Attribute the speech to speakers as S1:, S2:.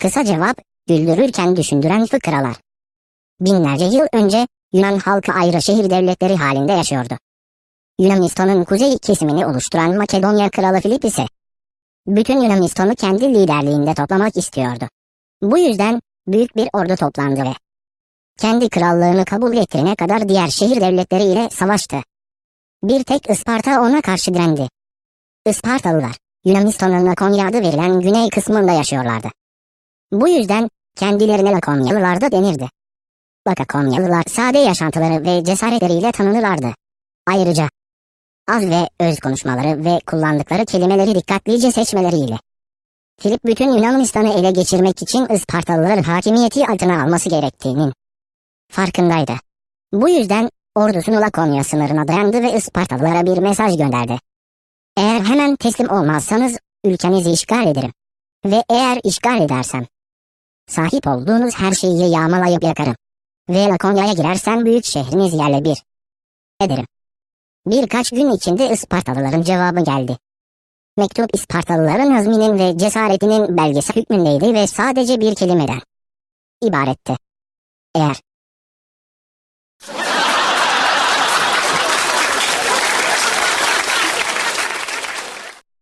S1: Kısa cevap, güldürürken düşündüren fıkralar. Binlerce yıl önce Yunan halkı ayrı şehir devletleri halinde yaşıyordu. Yunanistan'ın kuzey kesimini oluşturan Makedonya kralı Filip ise bütün Yunanistan'ı kendi liderliğinde toplamak istiyordu. Bu yüzden büyük bir ordu toplandı ve kendi krallığını kabul ettirene kadar diğer şehir devletleri ile savaştı. Bir tek Isparta ona karşı direndi. Ispartalılar, Yunanistan'ın Lakonya adı verilen güney kısmında yaşıyorlardı. Bu yüzden kendilerine Lakonyalılar da denirdi. Lakonyalılar sade yaşantıları ve cesaretleriyle tanınırlardı. Ayrıca az ve öz konuşmaları ve kullandıkları kelimeleri dikkatlice seçmeleriyle Filip bütün Yunanistan'ı ele geçirmek için Ispartalıların hakimiyeti altına alması gerektiğinin farkındaydı. Bu yüzden ordusunu Lakonya sınırına dayandı ve Ispartalılara bir mesaj gönderdi. Eğer hemen teslim olmazsanız ülkenizi işgal ederim. Ve eğer işgal edersem sahip olduğunuz her şeyi yağmalayıp yakarım. Ve Lakonya'ya girersem büyük şehriniz yerle bir ederim. Birkaç gün içinde Ispartalıların cevabı geldi. Mektup Ispartalıların azminin ve cesaretinin belgesi hükmündeydi ve sadece bir kelimeden ibaretti. Eğer